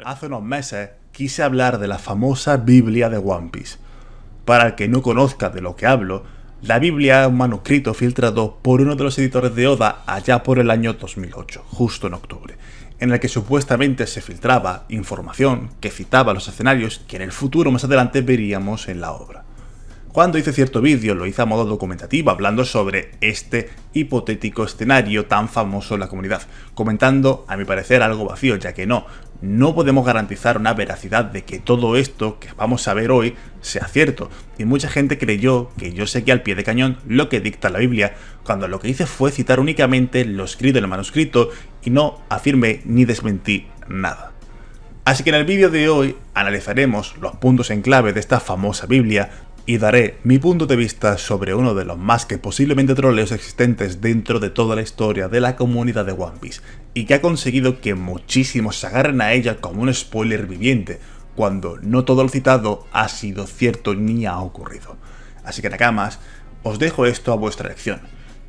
Hace unos meses quise hablar de la famosa Biblia de One Piece. Para el que no conozca de lo que hablo, la Biblia es un manuscrito filtrado por uno de los editores de Oda allá por el año 2008, justo en octubre, en el que supuestamente se filtraba información que citaba los escenarios que en el futuro más adelante veríamos en la obra. Cuando hice cierto vídeo lo hice a modo documentativo hablando sobre este hipotético escenario tan famoso en la comunidad, comentando a mi parecer algo vacío, ya que no podemos garantizar una veracidad de que todo esto que vamos a ver hoy sea cierto, y mucha gente creyó que yo seguía al pie de cañón lo que dicta la Biblia, cuando lo que hice fue citar únicamente lo escrito en el manuscrito y no afirmé ni desmentí nada. Así que en el vídeo de hoy analizaremos los puntos en clave de esta famosa Biblia y daré mi punto de vista sobre uno de los más que posiblemente troleos existentes dentro de toda la historia de la comunidad de One Piece, y que ha conseguido que muchísimos se agarren a ella como un spoiler viviente, cuando no todo lo citado ha sido cierto ni ha ocurrido. Así que nakamas, os dejo esto a vuestra elección.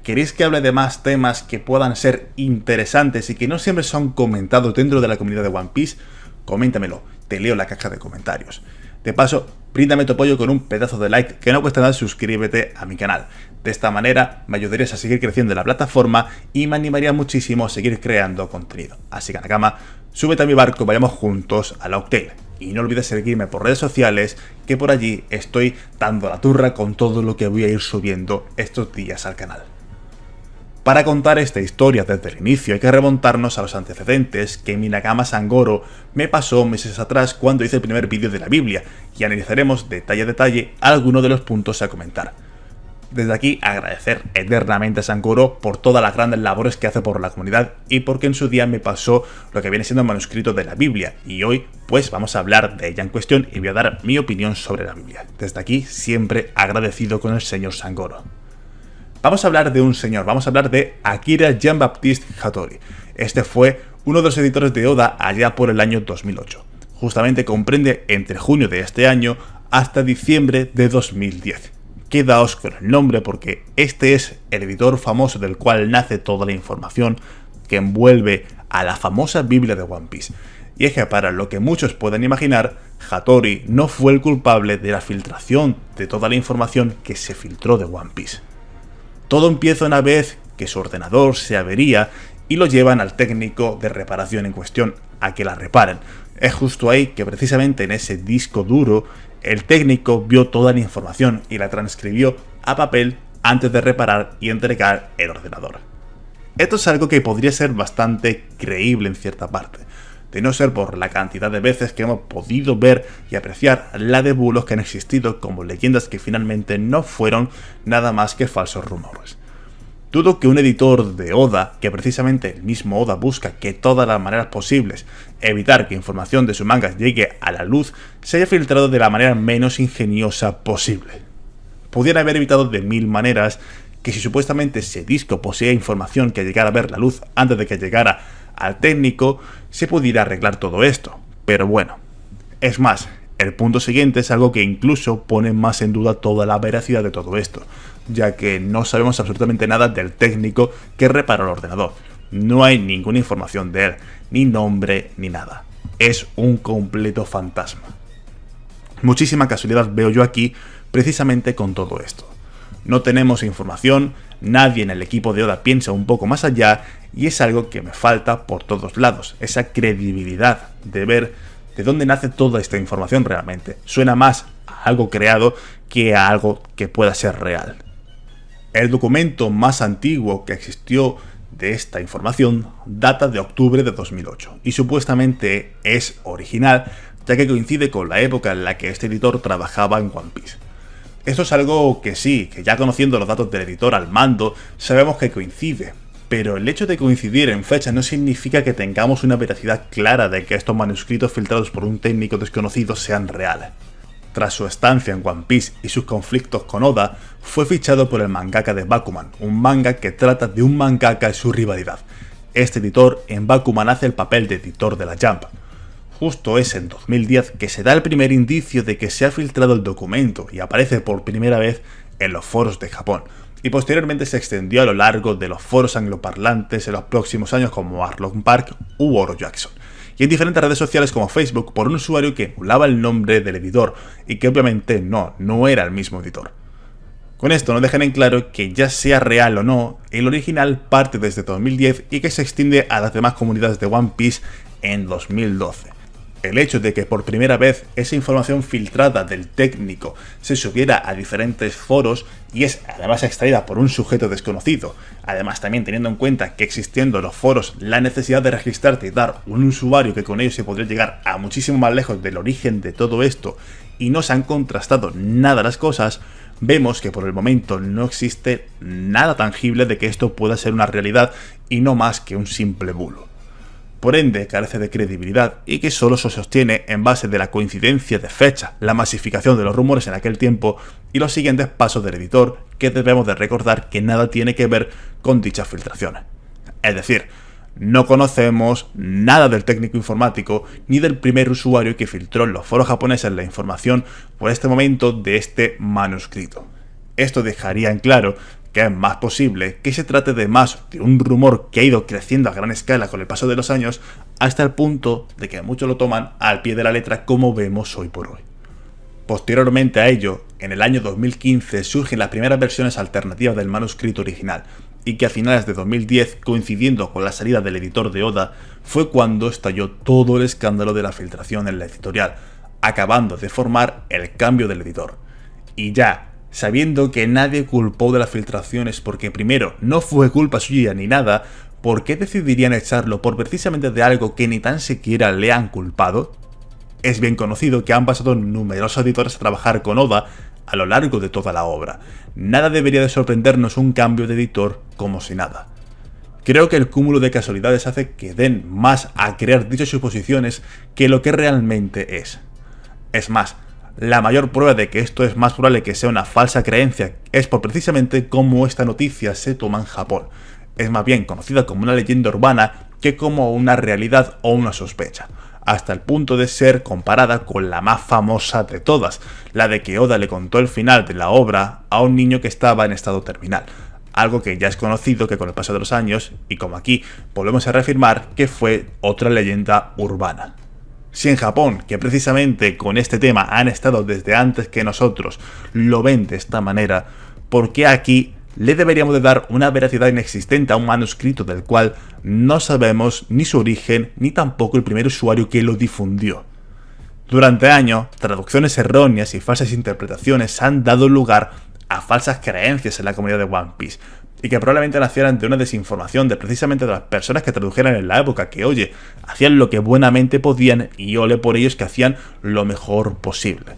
¿Queréis que hable de más temas que puedan ser interesantes y que no siempre son comentados dentro de la comunidad de One Piece? Coméntamelo, te leo la caja de comentarios. De paso, bríndame tu apoyo con un pedazo de like, que no cuesta nada, suscríbete a mi canal. De esta manera me ayudarías a seguir creciendo en la plataforma y me animaría muchísimo a seguir creando contenido. Así que Nakama, súbete a mi barco, vayamos juntos a la Octail. Y no olvides seguirme por redes sociales, que por allí estoy dando la turra con todo lo que voy a ir subiendo estos días al canal. Para contar esta historia desde el inicio hay que remontarnos a los antecedentes que mi Nakama Sangoro me pasó meses atrás cuando hice el primer vídeo de la Biblia, y analizaremos detalle a detalle algunos de los puntos a comentar. Desde aquí agradecer eternamente a Sangoro por todas las grandes labores que hace por la comunidad y porque en su día me pasó lo que viene siendo el manuscrito de la Biblia, y hoy pues vamos a hablar de ella en cuestión y voy a dar mi opinión sobre la Biblia. Desde aquí siempre agradecido con el señor Sangoro. Vamos a hablar de un señor, vamos a hablar de Akira Jean-Baptiste Hattori. Este fue uno de los editores de Oda allá por el año 2008. Justamente comprende entre junio de este año hasta diciembre de 2010. Quedaos con el nombre porque este es el editor famoso del cual nace toda la información que envuelve a la famosa Biblia de One Piece. Y es que para lo que muchos pueden imaginar, Hattori no fue el culpable de la filtración de toda la información que se filtró de One Piece. Todo empieza una vez que su ordenador se avería y lo llevan al técnico de reparación en cuestión a que la reparen. Es justo ahí que precisamente en ese disco duro el técnico vio toda la información y la transcribió a papel antes de reparar y entregar el ordenador. Esto es algo que podría ser bastante creíble en cierta parte, de no ser por la cantidad de veces que hemos podido ver y apreciar la de bulos que han existido como leyendas que finalmente no fueron nada más que falsos rumores. Dudo que un editor de Oda, que precisamente el mismo Oda busca que todas las maneras posibles evitar que información de su manga llegue a la luz, se haya filtrado de la manera menos ingeniosa posible. Pudieran haber evitado de mil maneras que si supuestamente ese disco poseía información que llegara a ver la luz antes de que llegara al técnico, se pudiera arreglar todo esto. Pero bueno, es más, el punto siguiente es algo que incluso pone más en duda toda la veracidad de todo esto, ya que no sabemos absolutamente nada del técnico que reparó el ordenador. No hay ninguna información de él, ni nombre, ni nada. Es un completo fantasma. Muchísima casualidad veo yo aquí precisamente con todo esto. No tenemos información, nadie en el equipo de Oda piensa un poco más allá y es algo que me falta por todos lados, esa credibilidad de ver de dónde nace toda esta información realmente. Suena más a algo creado que a algo que pueda ser real. El documento más antiguo que existió de esta información data de octubre de 2008 y supuestamente es original, ya que coincide con la época en la que este editor trabajaba en One Piece. Esto es algo que sí, que ya conociendo los datos del editor al mando, sabemos que coincide, pero el hecho de coincidir en fecha no significa que tengamos una veracidad clara de que estos manuscritos filtrados por un técnico desconocido sean reales. Tras su estancia en One Piece y sus conflictos con Oda, fue fichado por el mangaka de Bakuman, un manga que trata de un mangaka y su rivalidad. Este editor en Bakuman hace el papel de editor de la Jump. Justo es en 2010 que se da el primer indicio de que se ha filtrado el documento y aparece por primera vez en los foros de Japón. y posteriormente se extendió a lo largo de los foros angloparlantes en los próximos años como Arlong Park u Oro Jackson, y en diferentes redes sociales como Facebook por un usuario que emulaba el nombre del editor y que obviamente no era el mismo editor. Con esto nos dejan en claro que ya sea real o no, el original parte desde 2010 y que se extiende a las demás comunidades de One Piece en 2012. El hecho de que por primera vez esa información filtrada del técnico se subiera a diferentes foros y es además extraída por un sujeto desconocido, además también teniendo en cuenta que existiendo los foros la necesidad de registrarte y dar un usuario que con ello se podría llegar a muchísimo más lejos del origen de todo esto y no se han contrastado nada las cosas, vemos que por el momento no existe nada tangible de que esto pueda ser una realidad y no más que un simple bulo. Por ende, carece de credibilidad y que solo se sostiene en base de la coincidencia de fecha, la masificación de los rumores en aquel tiempo y los siguientes pasos del editor, que debemos de recordar que nada tiene que ver con dichas filtraciones. Es decir, no conocemos nada del técnico informático ni del primer usuario que filtró en los foros japoneses la información por este momento de este manuscrito. Esto dejaría en claro que es más posible que se trate de un rumor que ha ido creciendo a gran escala con el paso de los años hasta el punto de que muchos lo toman al pie de la letra como vemos hoy por hoy. Posteriormente a ello, en el año 2015 surgen las primeras versiones alternativas del manuscrito original y que a finales de 2010, coincidiendo con la salida del editor de Oda, fue cuando estalló todo el escándalo de la filtración en la editorial, acabando de formar el cambio del editor. Y ya, sabiendo que nadie culpó de las filtraciones porque primero no fue culpa suya ni nada, ¿por qué decidirían echarlo por precisamente de algo que ni tan siquiera le han culpado? Es bien conocido que han pasado numerosos editores a trabajar con Oda a lo largo de toda la obra. Nada debería de sorprendernos un cambio de editor como si nada. Creo que el cúmulo de casualidades hace que den más a crear dichas suposiciones que lo que realmente es. Es más, la mayor prueba de que esto es más probable que sea una falsa creencia es por precisamente cómo esta noticia se toma en Japón. Es más bien conocida como una leyenda urbana que como una realidad o una sospecha, hasta el punto de ser comparada con la más famosa de todas, la de que Oda le contó el final de la obra a un niño que estaba en estado terminal, algo que ya es conocido que con el paso de los años, y como aquí volvemos a reafirmar, que fue otra leyenda urbana. Si en Japón, que precisamente con este tema han estado desde antes que nosotros, lo ven de esta manera, ¿por qué aquí le deberíamos de dar una veracidad inexistente a un manuscrito del cual no sabemos ni su origen ni tampoco el primer usuario que lo difundió? Durante años, traducciones erróneas y falsas interpretaciones han dado lugar a falsas creencias en la comunidad de One Piece, y que probablemente nacieran de una desinformación de precisamente de las personas que tradujeran en la época, que oye, hacían lo que buenamente podían y ole por ellos que hacían lo mejor posible.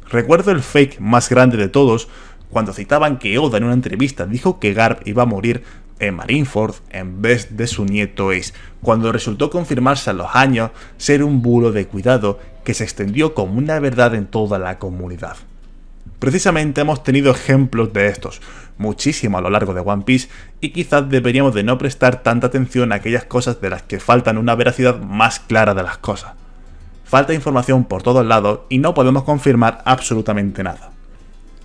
Recuerdo el fake más grande de todos, cuando citaban que Oda en una entrevista dijo que Garp iba a morir en Marineford en vez de su nieto Ace, cuando resultó confirmarse a los años ser un bulo de cuidado que se extendió como una verdad en toda la comunidad. Precisamente hemos tenido ejemplos de estos, muchísimo a lo largo de One Piece, y quizás deberíamos de no prestar tanta atención a aquellas cosas de las que faltan una veracidad más clara de las cosas. Falta información por todos lados y no podemos confirmar absolutamente nada.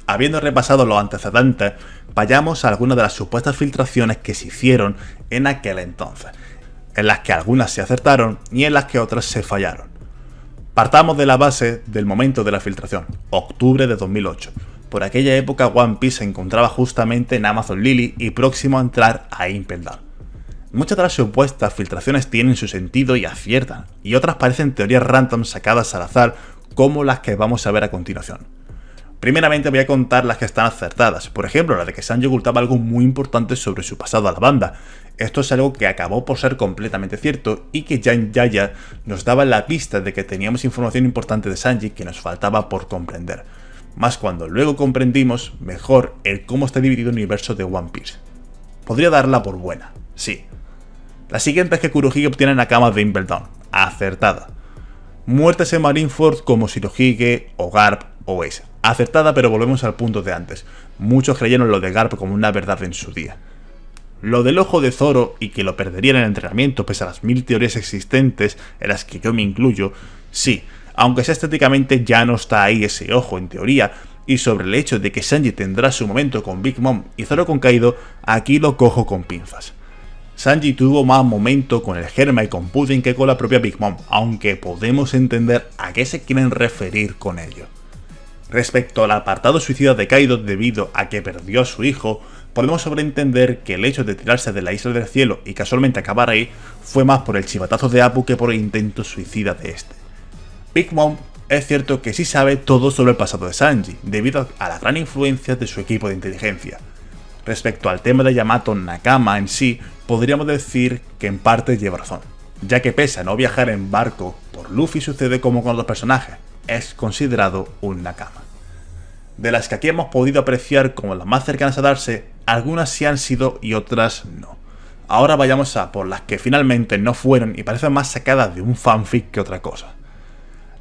Habiendo repasado los antecedentes, vayamos a algunas de las supuestas filtraciones que se hicieron en aquel entonces, en las que algunas se acertaron y en las que otras se fallaron. Partamos de la base del momento de la filtración, octubre de 2008. Por aquella época One Piece se encontraba justamente en Amazon Lily y próximo a entrar a Impel Down. Muchas de las supuestas filtraciones tienen su sentido y aciertan, y otras parecen teorías random sacadas al azar como las que vamos a ver a continuación. Primeramente voy a contar las que están acertadas, por ejemplo la de que Sanji ocultaba algo muy importante sobre su pasado a la banda. Esto es algo que acabó por ser completamente cierto y que Jan Yaya nos daba la pista de que teníamos información importante de Sanji que nos faltaba por comprender. Más cuando luego comprendimos mejor el cómo está dividido el universo de One Piece. Podría darla por buena, sí. La siguiente es que Kurohige obtiene Nakamas de Impel Down, acertada. Muertes en Marineford como Shirohige o Garp o Ace, acertada, pero volvemos al punto de antes. Muchos creyeron lo de Garp como una verdad en su día. Lo del ojo de Zoro y que lo perdería en el entrenamiento pese a las 1000 teorías existentes, en las que yo me incluyo, sí, aunque sea estéticamente ya no está ahí ese ojo en teoría, y sobre el hecho de que Sanji tendrá su momento con Big Mom y Zoro con Kaido, aquí lo cojo con pinzas. Sanji tuvo más momento con el Germa y con Pudding que con la propia Big Mom, aunque podemos entender a qué se quieren referir con ello. Respecto al apartado suicida de Kaido debido a que perdió a su hijo, podemos sobreentender que el hecho de tirarse de la Isla del Cielo y casualmente acabar ahí fue más por el chivatazo de Apu que por el intento suicida de este. Big Mom es cierto que sí sabe todo sobre el pasado de Sanji, debido a la gran influencia de su equipo de inteligencia. Respecto al tema de Yamato Nakama en sí, podríamos decir que en parte lleva razón, ya que pese a no viajar en barco, por Luffy sucede como con los personajes, es considerado un Nakama. De las que aquí hemos podido apreciar como las más cercanas a darse, algunas sí han sido y otras no. Ahora vayamos a por las que finalmente no fueron y parecen más sacadas de un fanfic que otra cosa.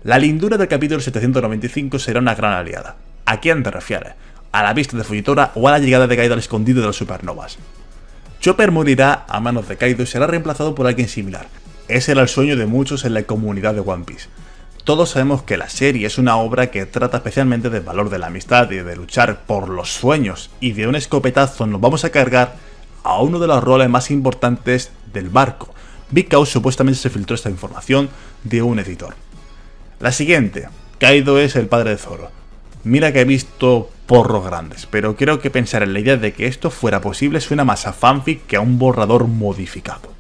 La lindura del capítulo 795 será una gran aliada. ¿A quién te refieres? ¿A la vista de Fujitora o a la llegada de Kaido al escondido de las supernovas? Chopper morirá a manos de Kaido y será reemplazado por alguien similar. Ese era el sueño de muchos en la comunidad de One Piece. Todos sabemos que la serie es una obra que trata especialmente del valor de la amistad y de luchar por los sueños, y de un escopetazo nos vamos a cargar a uno de los roles más importantes del barco. Big Cow supuestamente se filtró esta información de un editor. La siguiente, Kaido es el padre de Zoro. Mira que he visto porros grandes, pero creo que pensar en la idea de que esto fuera posible suena más a fanfic que a un borrador modificado.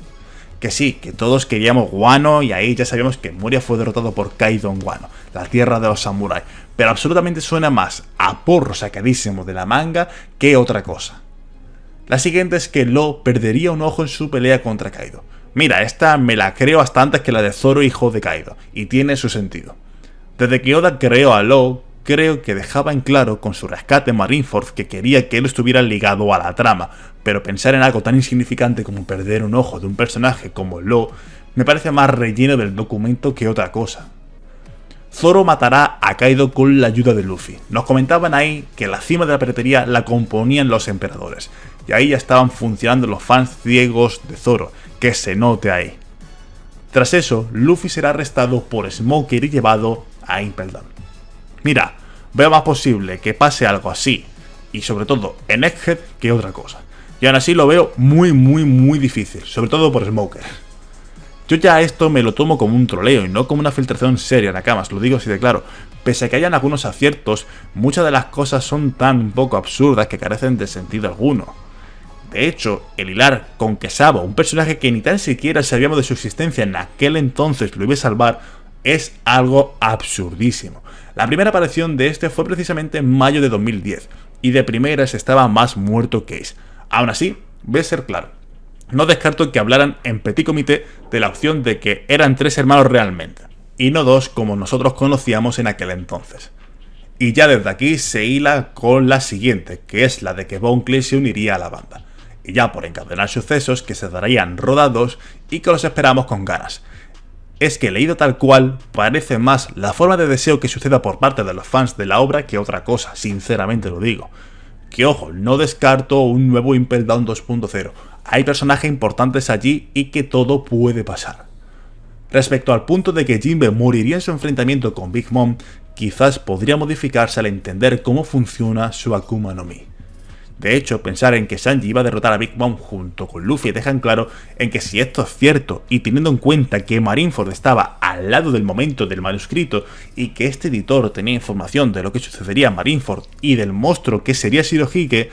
Que sí, que todos queríamos Wano y ahí ya sabíamos que Moria fue derrotado por Kaido en Wano, la tierra de los samuráis, pero absolutamente suena más a porro sacadísimo de la manga que otra cosa. La siguiente es que Law perdería un ojo en su pelea contra Kaido. Mira, esta me la creo hasta antes que la de Zoro hijo de Kaido, y tiene su sentido. Desde que Oda creó a Law, creo que dejaba en claro con su rescate en Marineford que quería que él estuviera ligado a la trama, pero pensar en algo tan insignificante como perder un ojo de un personaje como Law me parece más relleno del documento que otra cosa. Zoro matará a Kaido con la ayuda de Luffy. Nos comentaban ahí que la cima de la piratería la componían los emperadores, y ahí ya estaban funcionando los fans ciegos de Zoro, que se note ahí. Tras eso, Luffy será arrestado por Smoker y llevado a Impel Down. Mira, veo más posible que pase algo así, y sobre todo en Egghead, que otra cosa. Y aún así lo veo muy difícil, sobre todo por Smoker. Yo ya esto me lo tomo como un troleo y no como una filtración seria, Nakamas, lo digo así de claro. Pese a que hayan algunos aciertos, muchas de las cosas son tan poco absurdas que carecen de sentido alguno. De hecho, el hilar con que Sabo, un personaje que ni tan siquiera sabíamos de su existencia en aquel entonces, lo iba a salvar, es algo absurdísimo. La primera aparición de este fue precisamente en mayo de 2010, y de primeras estaba más muerto que Ace. Aún así, voy a ser claro, no descarto que hablaran en petit comité de la opción de que eran 3 hermanos realmente, y no 2 como nosotros conocíamos en aquel entonces. Y ya desde aquí se hila con la siguiente, que es la de que Bon Clay se uniría a la banda, y ya por encadenar sucesos que se darían rodados y que los esperamos con ganas. Es que leído tal cual, parece más la forma de deseo que suceda por parte de los fans de la obra que otra cosa, sinceramente lo digo. Que ojo, no descarto un nuevo Impel Down 2.0, hay personajes importantes allí y que todo puede pasar. Respecto al punto de que Jinbe moriría en su enfrentamiento con Big Mom, quizás podría modificarse al entender cómo funciona su Akuma no Mi. De hecho, pensar en que Sanji iba a derrotar a Big Mom junto con Luffy dejan claro en que si esto es cierto, y teniendo en cuenta que Marineford estaba al lado del momento del manuscrito y que este editor tenía información de lo que sucedería en Marineford y del monstruo que sería Shirohige,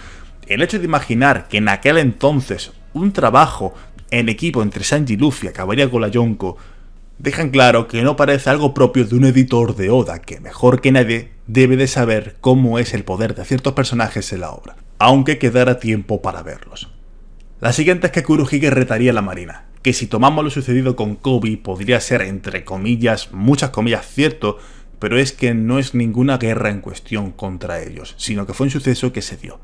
el hecho de imaginar que en aquel entonces un trabajo en equipo entre Sanji y Luffy acabaría con la Yonko, dejan claro que no parece algo propio de un editor de Oda que mejor que nadie debe de saber cómo es el poder de ciertos personajes en la obra, aunque quedara tiempo para verlos. La siguiente es que Kurohige retaría a la marina, que si tomamos lo sucedido con Kobe podría ser entre comillas, muchas comillas cierto, pero es que no es ninguna guerra en cuestión contra ellos, sino que fue un suceso que se dio.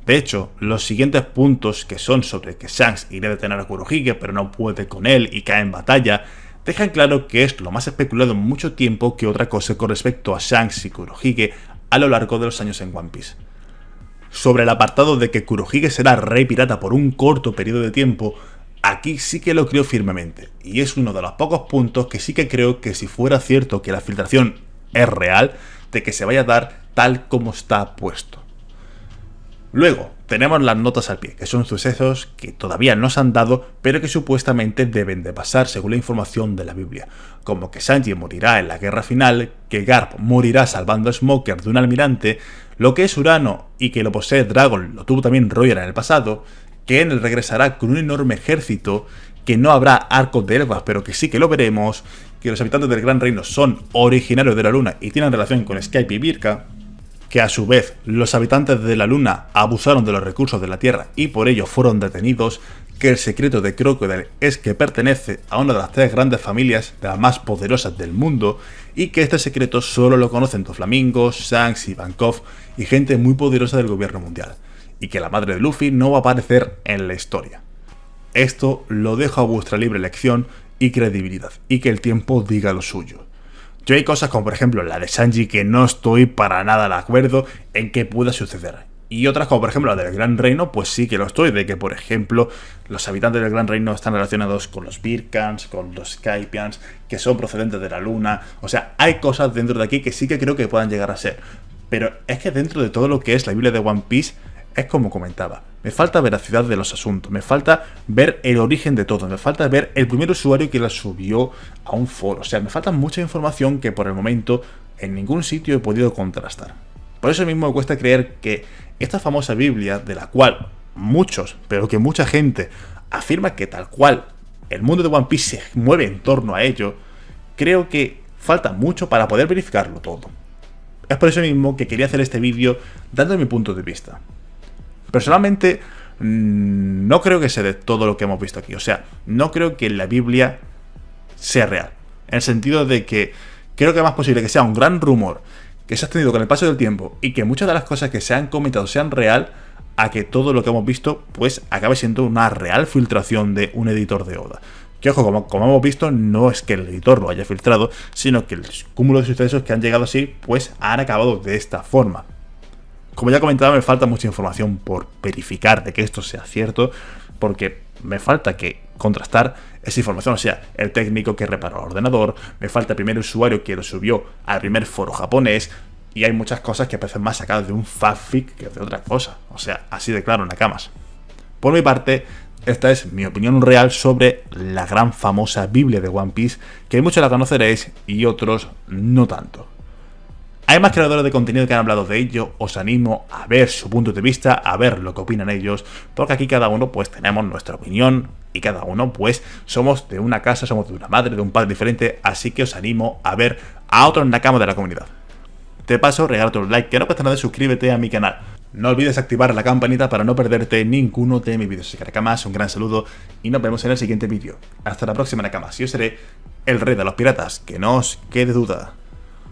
De hecho, los siguientes puntos, que son sobre que Shanks iría a detener a Kurohige pero no puede con él y cae en batalla, dejan claro que es lo más especulado en mucho tiempo que otra cosa con respecto a Shanks y Kurohige a lo largo de los años en One Piece. Sobre el apartado de que Kurohige será rey pirata por un corto periodo de tiempo, aquí sí que lo creo firmemente, y es uno de los pocos puntos que sí que creo que si fuera cierto que la filtración es real, de que se vaya a dar, tal como está puesto. Luego, tenemos las notas al pie, que son sucesos que todavía no se han dado, pero que supuestamente deben de pasar según la información de la Biblia, como que Sanji morirá en la guerra final, que Garp morirá salvando a Smoker de un almirante, lo que es Urano y que lo posee Dragon lo tuvo también Roger en el pasado, que Enel regresará con un enorme ejército, que no habrá arcos de Elbaf, pero que sí que lo veremos, que los habitantes del Gran Reino son originarios de la Luna y tienen relación con Skype y Birka, que a su vez los habitantes de la Luna abusaron de los recursos de la Tierra y por ello fueron detenidos, que el secreto de Crocodile es que pertenece a una de las 3 grandes familias de las más poderosas del mundo y que este secreto solo lo conocen Doflamingo, Shanks, Ivankov y gente muy poderosa del gobierno mundial, y que la madre de Luffy no va a aparecer en la historia. Esto lo dejo a vuestra libre elección y credibilidad, y que el tiempo diga lo suyo. Yo hay cosas como por ejemplo la de Sanji que no estoy para nada de acuerdo en que pueda suceder. Y otras como por ejemplo la del Gran Reino, pues sí que lo estoy, de que por ejemplo los habitantes del Gran Reino están relacionados con los Birkans, con los Skypians, que son procedentes de la Luna. O sea, hay cosas dentro de aquí que sí que creo que puedan llegar a ser. Pero es que dentro de todo lo que es la Biblia de One Piece, es como comentaba, me falta veracidad de los asuntos, me falta ver el origen de todo, me falta ver el primer usuario que la subió a un foro, o sea, me falta mucha información que por el momento en ningún sitio he podido contrastar. Por eso mismo me cuesta creer que esta famosa Biblia, de la cual muchos, pero que mucha gente afirma que tal cual el mundo de One Piece se mueve en torno a ello, creo que falta mucho para poder verificarlo todo. Es por eso mismo que quería hacer este vídeo dando mi punto de vista. Personalmente, no creo que sea de todo lo que hemos visto aquí. O sea, no creo que la Biblia sea real. En el sentido de que creo que es más posible que sea un gran rumor que se ha extendido con el paso del tiempo y que muchas de las cosas que se han comentado sean real, a que todo lo que hemos visto pues acabe siendo una real filtración de un editor de Oda. Que ojo, como hemos visto, no es que el editor lo haya filtrado, sino que el cúmulo de sucesos que han llegado así pues han acabado de esta forma. Como ya comentaba, me falta mucha información por verificar de que esto sea cierto, porque me falta que contrastar esa información, o sea, el técnico que reparó el ordenador, me falta el primer usuario que lo subió al primer foro japonés, y hay muchas cosas que parecen más sacadas de un fanfic que de otra cosa, o sea, así de claro, Nakamas. Por mi parte, esta es mi opinión real sobre la gran famosa Biblia de One Piece, que muchos la conoceréis y otros no tanto. Hay más creadores de contenido que han hablado de ello, os animo a ver su punto de vista, a ver lo que opinan ellos, porque aquí cada uno pues tenemos nuestra opinión y cada uno pues somos de una casa, somos de una madre, de un padre diferente, así que os animo a ver a otros Nakamas de la comunidad. De paso, regálate un like, que no cuesta nada, suscríbete a mi canal. No olvides activar la campanita para no perderte ninguno de mis vídeos. Así que Nakamas, un gran saludo y nos vemos en el siguiente vídeo. Hasta la próxima, Nakamas. Yo seré el rey de los piratas, que no os quede duda.